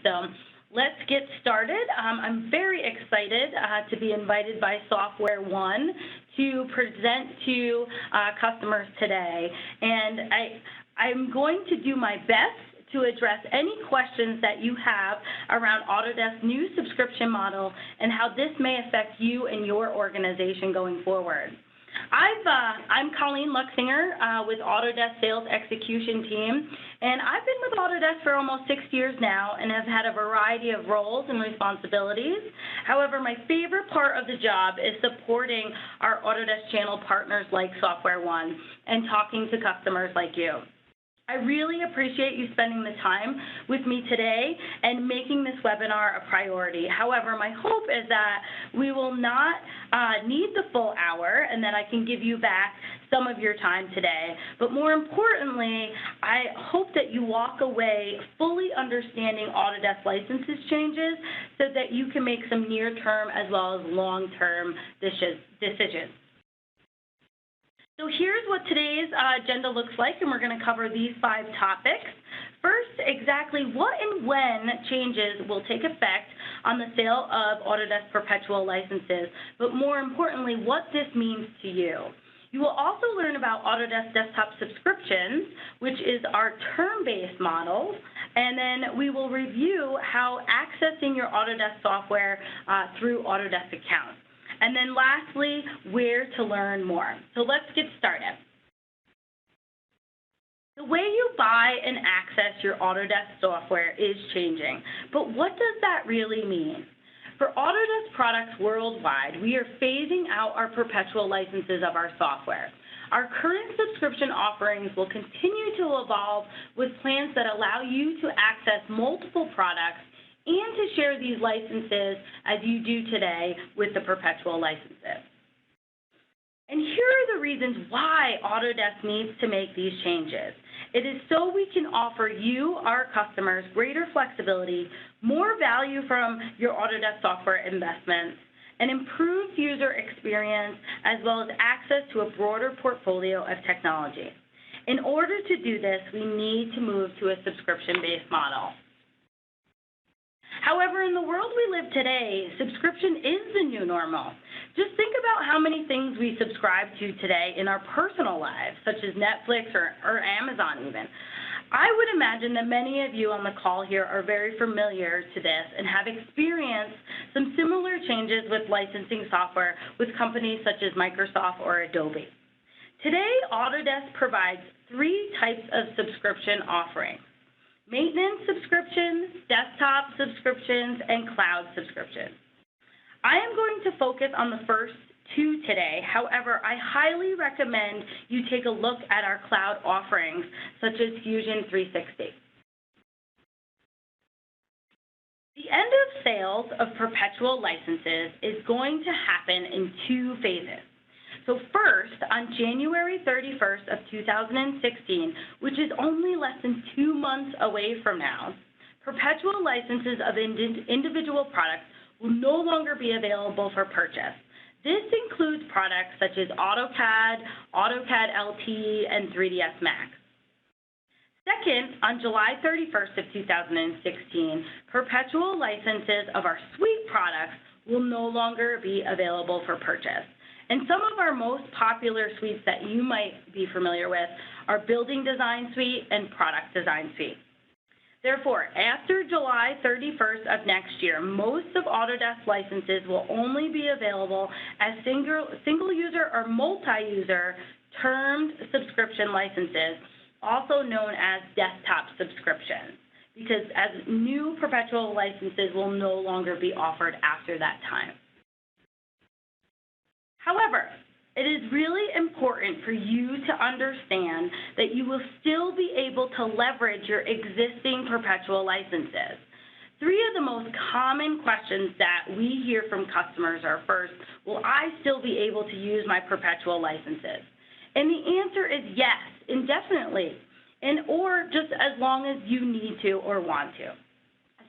So let's get started. I'm very excited to be invited by Software One to present to customers today. And I'm going to do my best to address any questions that you have around Autodesk's new subscription model and how this may affect you and your organization going forward. I'm Colleen Luxinger with Autodesk Sales Execution Team, and I've been with Autodesk for almost 6 years now and have had a variety of roles and responsibilities. However, my favorite part of the job is supporting our Autodesk channel partners like Software One and talking to customers like you. I really appreciate you spending the time with me today and making this webinar a priority. However, my hope is that we will not need the full hour and that I can give you back some of your time today. But more importantly, I hope that you walk away fully understanding Autodesk licenses changes so that you can make some near-term as well as long-term decisions. So here's what today's agenda looks like, and we're going to cover these 5 topics. First, exactly what and when changes will take effect on the sale of Autodesk Perpetual licenses, but more importantly, what this means to you. You will also learn about Autodesk Desktop Subscriptions, which is our term-based model, and then we will review how accessing your Autodesk software through Autodesk Account. And then lastly, where to learn more. So let's get started. The way you buy and access your Autodesk software is changing, but what does that really mean? For Autodesk products worldwide, we are phasing out our perpetual licenses of our software. Our current subscription offerings will continue to evolve with plans that allow you to access multiple products and to share these licenses as you do today with the perpetual licenses. And here are the reasons why Autodesk needs to make these changes. It is so we can offer you, our customers, greater flexibility, more value from your Autodesk software investments, an improved user experience, as well as access to a broader portfolio of technology. In order to do this, we need to move to a subscription-based model. However, in the world we live today, subscription is the new normal. Just think about how many things we subscribe to today in our personal lives, such as Netflix or Amazon even. I would imagine that many of you on the call here are very familiar to this and have experienced some similar changes with licensing software with companies such as Microsoft or Adobe. Today, Autodesk provides 3 types of subscription offerings: maintenance subscriptions, desktop subscriptions, and cloud subscriptions. I am going to focus on the first 2 today. However, I highly recommend you take a look at our cloud offerings, such as Fusion 360. The end of sales of perpetual licenses is going to happen in 2 phases. So first, on January 31st of 2016, which is only less than 2 months away from now, perpetual licenses of individual products will no longer be available for purchase. This includes products such as AutoCAD, AutoCAD LT, and 3ds Max. Second, on July 31st of 2016, perpetual licenses of our suite products will no longer be available for purchase. And some of our most popular suites that you might be familiar with are Building Design Suite and Product Design Suite. Therefore, after July 31st of next year, most of Autodesk licenses will only be available as single user or multi-user termed subscription licenses, also known as desktop subscriptions, because as new perpetual licenses will no longer be offered after that time. However, it is really important for you to understand that you will still be able to leverage your existing perpetual licenses. 3 of the most common questions that we hear from customers are, first, will I still be able to use my perpetual licenses? And the answer is yes, indefinitely, or just as long as you need to or want to.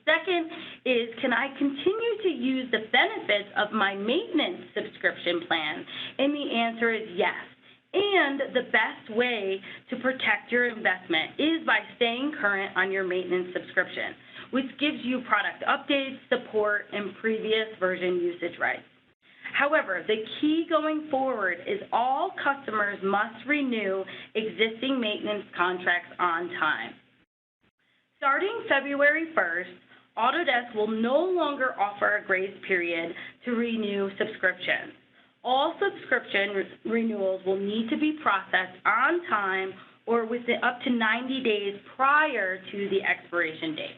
Second is, can I continue to use the benefits of my maintenance subscription plan? And the answer is yes. And the best way to protect your investment is by staying current on your maintenance subscription, which gives you product updates, support, and previous version usage rights. However, the key going forward is all customers must renew existing maintenance contracts on time. Starting February 1st, Autodesk will no longer offer a grace period to renew subscriptions. All subscription renewals will need to be processed on time or within up to 90 days prior to the expiration date.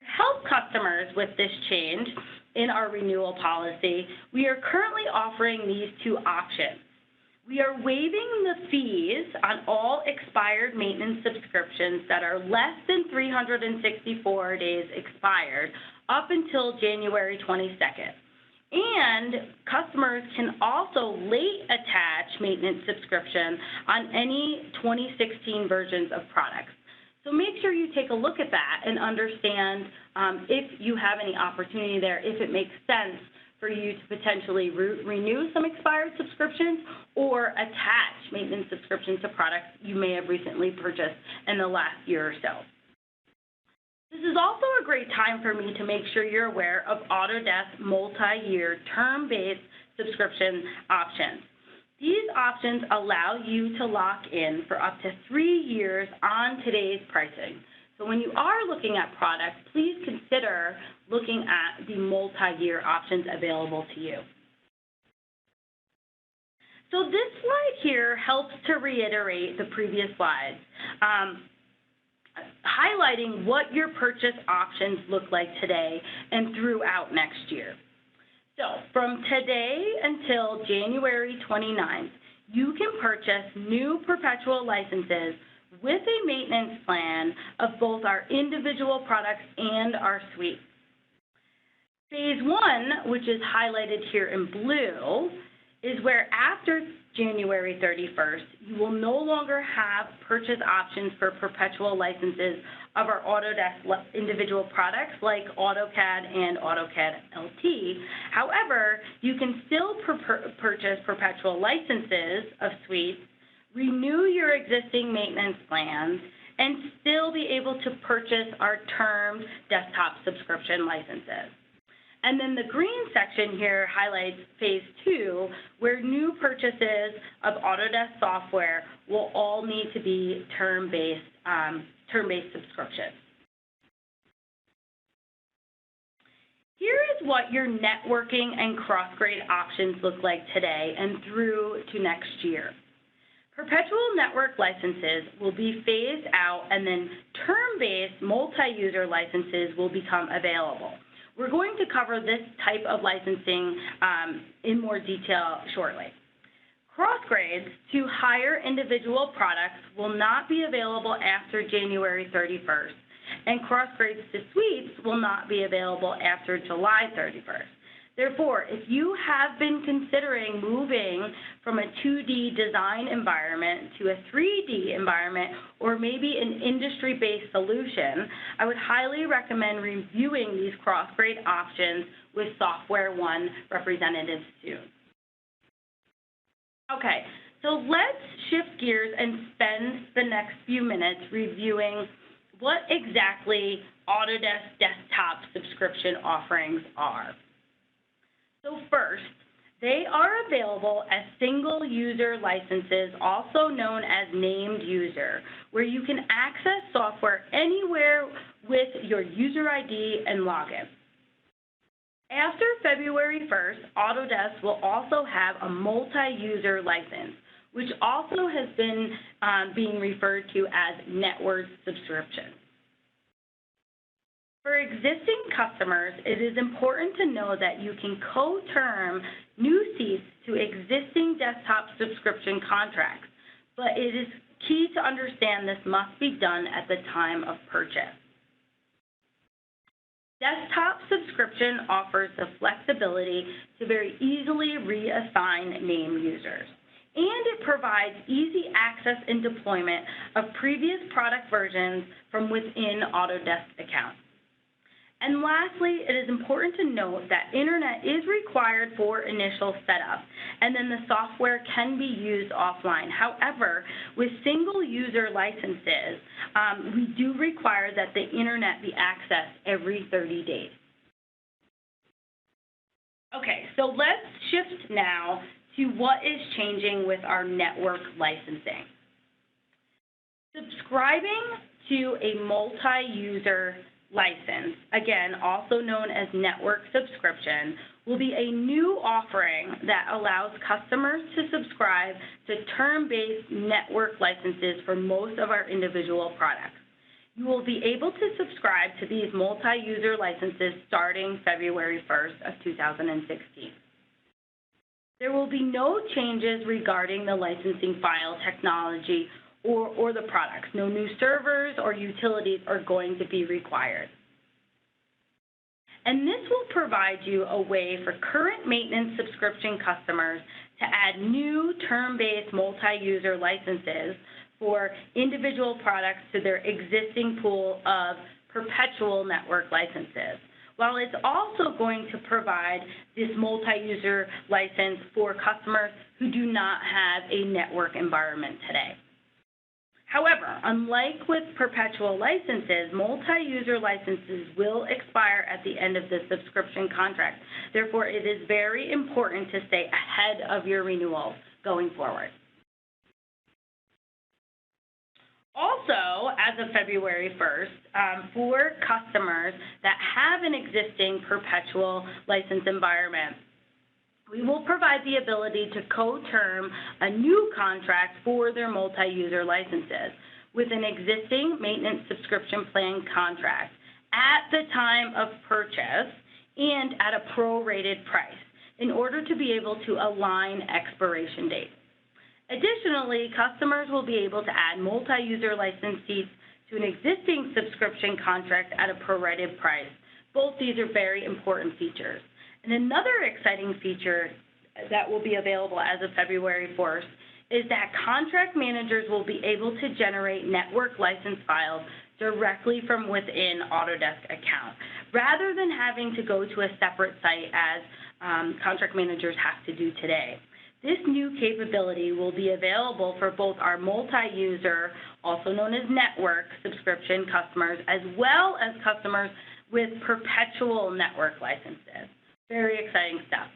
To help customers with this change in our renewal policy, we are currently offering these two options. We are waiving the fees on all expired maintenance subscriptions that are less than 364 days expired up until January 22nd. And customers can also late attach maintenance subscription on any 2016 versions of products. So make sure you take a look at that and understand if you have any opportunity there, if it makes sense for you to potentially renew some expired subscriptions or attach maintenance subscriptions to products you may have recently purchased in the last year or so. This is also a great time for me to make sure you're aware of Autodesk multi-year term-based subscription options. These options allow you to lock in for up to 3 years on today's pricing. So when you are looking at products, please consider looking at the multi-year options available to you. So this slide here helps to reiterate the previous slides, highlighting what your purchase options look like today and throughout next year. So from today until January 29th, you can purchase new perpetual licenses with a maintenance plan of both our individual products and our suites. Phase 1, which is highlighted here in blue, is where after January 31st, you will no longer have purchase options for perpetual licenses of our Autodesk individual products like AutoCAD and AutoCAD LT. However, you can still purchase perpetual licenses of suites, renew your existing maintenance plans, and still be able to purchase our termed desktop subscription licenses. And then the green section here highlights phase 2, where new purchases of Autodesk software will all need to be term-based subscriptions. Here is what your networking and cross-grade options look like today and through to next year. Perpetual network licenses will be phased out, and then term-based multi-user licenses will become available. We're going to cover this type of licensing in more detail shortly. Cross-grades to higher individual products will not be available after January 31st, and cross-grades to suites will not be available after July 31st. Therefore, if you have been considering moving from a 2D design environment to a 3D environment, or maybe an industry-based solution, I would highly recommend reviewing these cross-grade options with Software One representatives soon. Okay, so let's shift gears and spend the next few minutes reviewing what exactly Autodesk desktop subscription offerings are. So first, they are available as single user licenses, also known as named user, where you can access software anywhere with your user ID and login. After February 1st, Autodesk will also have a multi-user license, which also has been being referred to as network subscription. For existing customers, it is important to know that you can co-term new seats to existing desktop subscription contracts, but it is key to understand this must be done at the time of purchase. Desktop subscription offers the flexibility to very easily reassign name users, and it provides easy access and deployment of previous product versions from within Autodesk Account. And lastly, it is important to note that internet is required for initial setup, and then the software can be used offline. However, with single user licenses, we do require that the internet be accessed every 30 days. Okay, so let's shift now to what is changing with our network licensing. Subscribing to a multi-user license, again, also known as network subscription, will be a new offering that allows customers to subscribe to term-based network licenses for most of our individual products. You will be able to subscribe to these multi-user licenses starting February 1st of 2016. There will be no changes regarding the licensing file technology or the products. No new servers or utilities are going to be required. And this will provide you a way for current maintenance subscription customers to add new term-based multi-user licenses for individual products to their existing pool of perpetual network licenses, while it's also going to provide this multi-user license for customers who do not have a network environment today. However, unlike with perpetual licenses, multi-user licenses will expire at the end of the subscription contract. Therefore, it is very important to stay ahead of your renewals going forward. Also, as of February 1st, for customers that have an existing perpetual license environment, we will provide the ability to co-term a new contract for their multi-user licenses with an existing maintenance subscription plan contract at the time of purchase and at a prorated price in order to be able to align expiration dates. Additionally, customers will be able to add multi-user license seats to an existing subscription contract at a prorated price. Both these are very important features. And another exciting feature that will be available as of February 1st is that contract managers will be able to generate network license files directly from within Autodesk Account, rather than having to go to a separate site as contract managers have to do today. This new capability will be available for both our multi-user, also known as network subscription customers, as well as customers with perpetual network licenses. Very exciting stuff.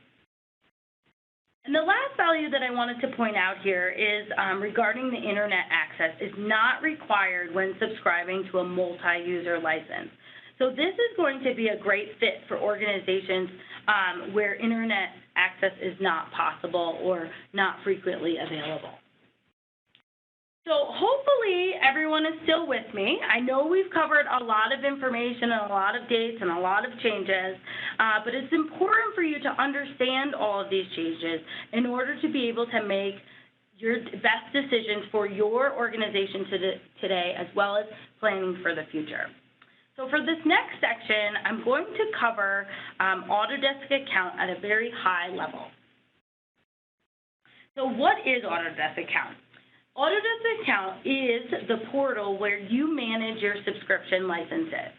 And the last value that I wanted to point out here is regarding the internet access is not required when subscribing to a multi-user license. So this is going to be a great fit for organizations where internet access is not possible or not frequently available. So hopefully everyone is still with me. I know we've covered a lot of information and a lot of dates and a lot of changes, but it's important for you to understand all of these changes in order to be able to make your best decisions for your organization today, as well as planning for the future. So for this next section, I'm going to cover Autodesk Account at a very high level. So what is Autodesk Account? Autodesk Account is the portal where you manage your subscription licenses.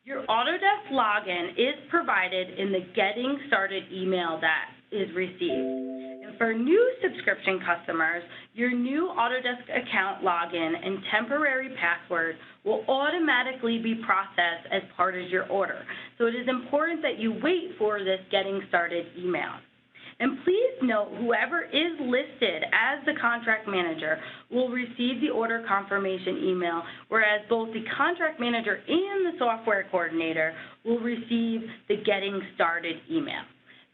Your Autodesk login is provided in the Getting Started email that is received. And for new subscription customers, your new Autodesk Account login and temporary password will automatically be processed as part of your order. So it is important that you wait for this Getting Started email. And please note, whoever is listed as the contract manager will receive the order confirmation email, whereas both the contract manager and the software coordinator will receive the Getting Started email.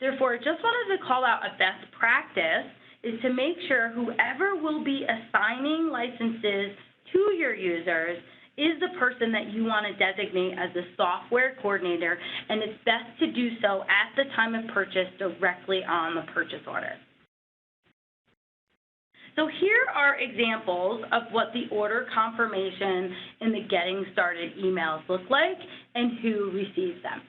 Therefore, just wanted to call out a best practice is to make sure whoever will be assigning licenses to your users is the person that you want to designate as the software coordinator, and it's best to do so at the time of purchase directly on the purchase order. So here are examples of what the order confirmation in the Getting Started emails look like and who receives them.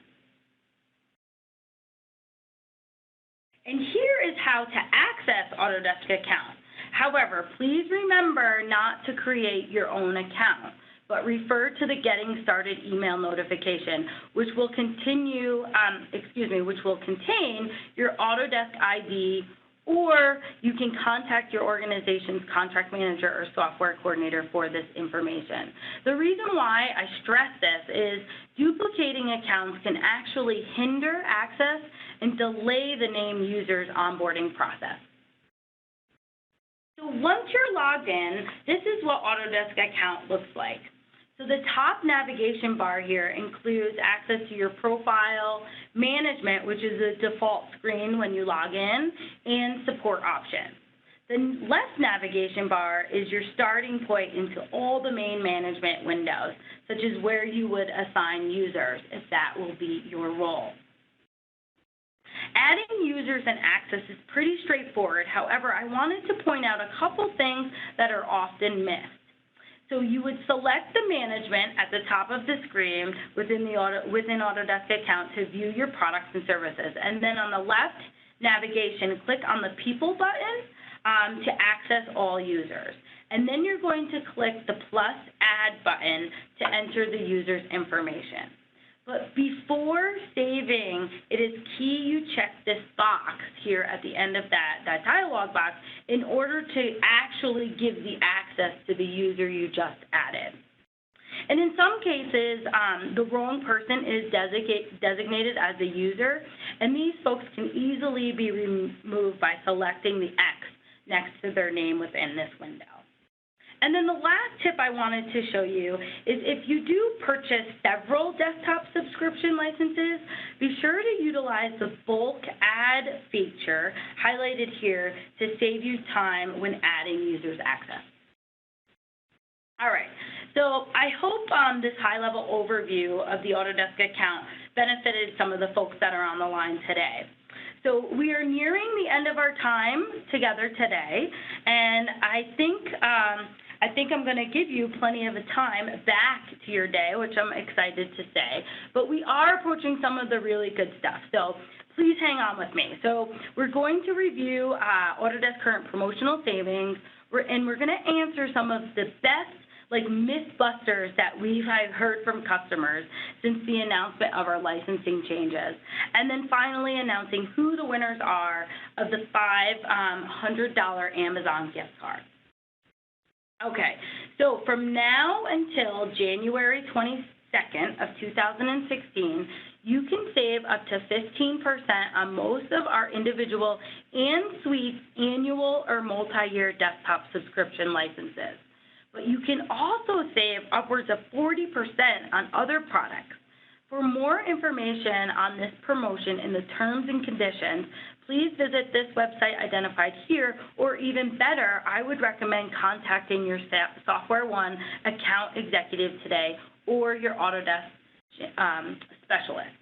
And here is how to access Autodesk Account. However, please remember not to create your own account. but refer to the Getting Started email notification, which will which will contain your Autodesk ID, or you can contact your organization's contract manager or software coordinator for this information. The reason why I stress this is duplicating accounts can actually hinder access and delay the named user's onboarding process. So once you're logged in, this is what Autodesk Account looks like. So the top navigation bar here includes access to your profile, management, which is the default screen when you log in, and support options. The left navigation bar is your starting point into all the main management windows, such as where you would assign users, if that will be your role. Adding users and access is pretty straightforward. However, I wanted to point out a couple things that are often missed. So you would select the management at the top of the screen within Autodesk Account to view your products and services. And then on the left navigation, click on the People button to access all users. And then you're going to click the plus Add button to enter the user's information. But before saving, it is key you check this box here at the end of that dialog box in order to actually give the access to the user you just added. And in some cases, the wrong person is designated as a user, and these folks can easily be removed by selecting the X next to their name within this window. And then the last tip I wanted to show you is if you do purchase several desktop subscription licenses, be sure to utilize the bulk add feature highlighted here to save you time when adding users access. All right, so I hope this high-level overview of the Autodesk account benefited some of the folks that are on the line today. So we are nearing the end of our time together today, and I think I'm going to give you plenty of time back to your day, which I'm excited to say. But we are approaching some of the really good stuff, so please hang on with me. So we're going to review Autodesk current promotional savings, and we're going to answer some of the best mythbusters that I've heard from customers since the announcement of our licensing changes. And then finally announcing who the winners are of the $500 Amazon gift card. Okay, so from now until January 22nd of 2016, you can save up to 15% on most of our individual and suite annual or multi-year desktop subscription licenses. But you can also save upwards of 40% on other products. For more information on this promotion and the terms and conditions, please visit this website identified here, or even better, I would recommend contacting your Software One account executive today or your Autodesk specialist.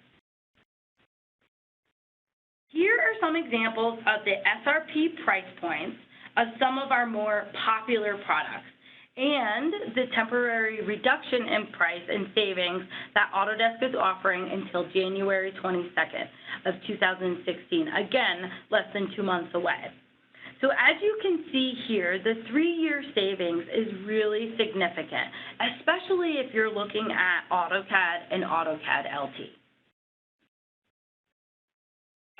Here are some examples of the SRP price points of some of our more popular products, and the temporary reduction in price and savings that Autodesk is offering until January 22nd of 2016. Again, less than 2 months away. So as you can see here, the 3-year savings is really significant, especially if you're looking at AutoCAD and AutoCAD LT.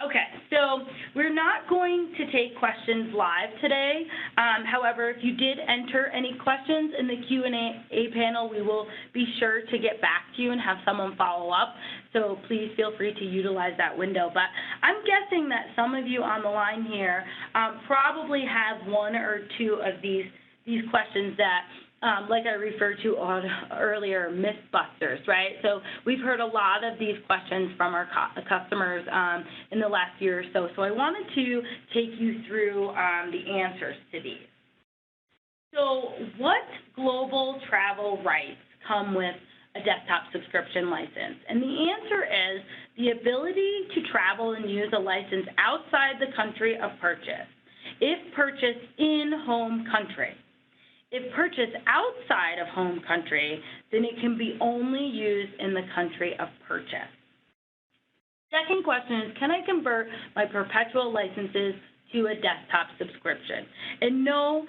Okay, so we're not going to take questions live today. However, if you did enter any questions in the Q&A panel, we will be sure to get back to you and have someone follow up. So please feel free to utilize that window. But I'm guessing that some of you on the line here probably have one or two of these questions that like I referred to earlier, mythbusters, right? So we've heard a lot of these questions from our customers in the last year or so. So I wanted to take you through the answers to these. So what global travel rights come with a desktop subscription license? And the answer is the ability to travel and use a license outside the country of purchase, if purchased in home country. If purchased outside of home country, then it can be only used in the country of purchase. Second question is, can I convert my perpetual licenses to a desktop subscription. And no,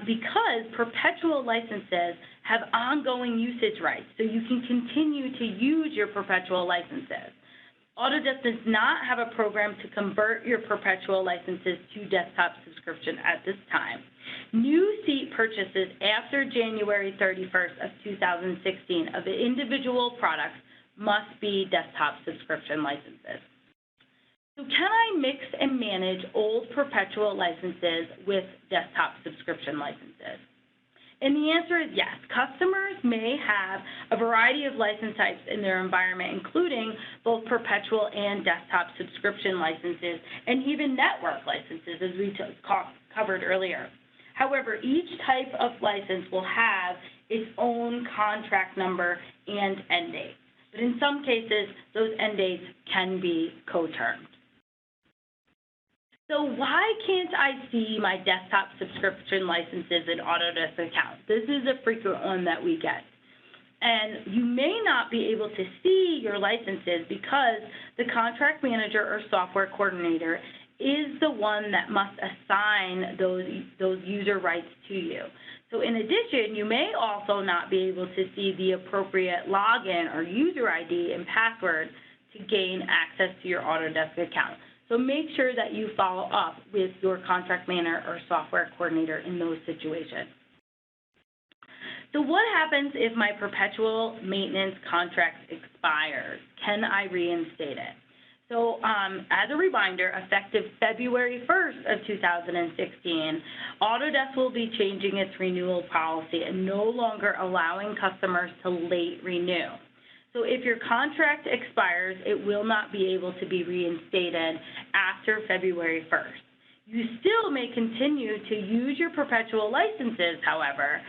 because perpetual licenses have ongoing usage rights, so you can continue to use your perpetual licenses. Autodesk does not have a program to convert your perpetual licenses to desktop subscription at this time. New seat purchases after January 31st of 2016 of the individual products must be desktop subscription licenses. So can I mix and manage old perpetual licenses with desktop subscription licenses? And the answer is yes. Customers may have a variety of license types in their environment, including both perpetual and desktop subscription licenses, and even network licenses, as we covered earlier. However, each type of license will have its own contract number and end date. But in some cases, those end dates can be co-termed. So why can't I see my desktop subscription licenses in Autodesk Account? This is a frequent one that we get. And you may not be able to see your licenses because the contract manager or software coordinator is the one that must assign those user rights to you. So in addition, you may also not be able to see the appropriate login or user ID and password to gain access to your Autodesk account. So make sure that you follow up with your contract manager or software coordinator in those situations. So what happens if my perpetual maintenance contract expires? Can I reinstate it? So as a reminder, effective February 1st of 2016, Autodesk will be changing its renewal policy and no longer allowing customers to late renew. So if your contract expires, it will not be able to be reinstated after February 1st. You still may continue to use your perpetual licenses, however,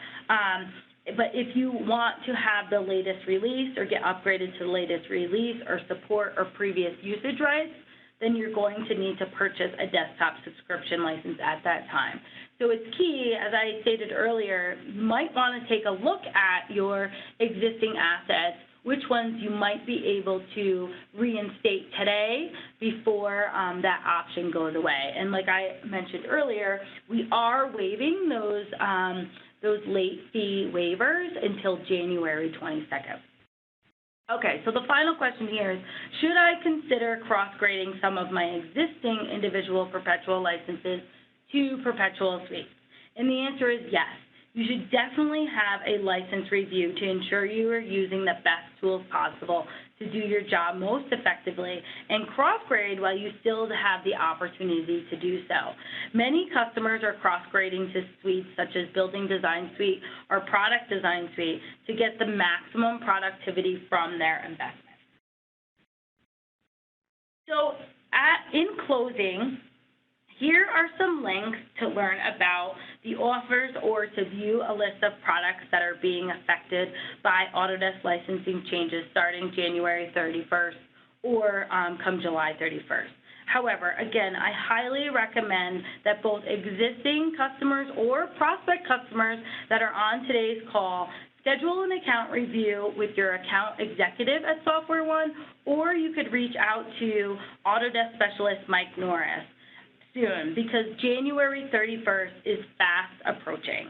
but if you want to have the latest release or get upgraded to the latest release or support or previous usage rights, then you're going to need to purchase a desktop subscription license at that time. So it's key, as I stated earlier, you might want to take a look at your existing assets, which ones you might be able to reinstate today before that option goes away. And like I mentioned earlier, we are waiving those late fee waivers until January 22nd. Okay, so the final question here is, should I consider cross-grading some of my existing individual perpetual licenses to perpetual suites? And the answer is yes. You should definitely have a license review to ensure you are using the best tools possible to do your job most effectively, and cross-grade while you still have the opportunity to do so. Many customers are cross-grading to suites such as Building Design Suite or Product Design Suite to get the maximum productivity from their investment. So in closing, here are some links to learn about the offers or to view a list of products that are being affected by Autodesk licensing changes starting January 31st or come July 31st. However, again, I highly recommend that both existing customers or prospect customers that are on today's call schedule an account review with your account executive at Software One, or you could reach out to Autodesk specialist Mike Norris soon, because January 31st is fast approaching.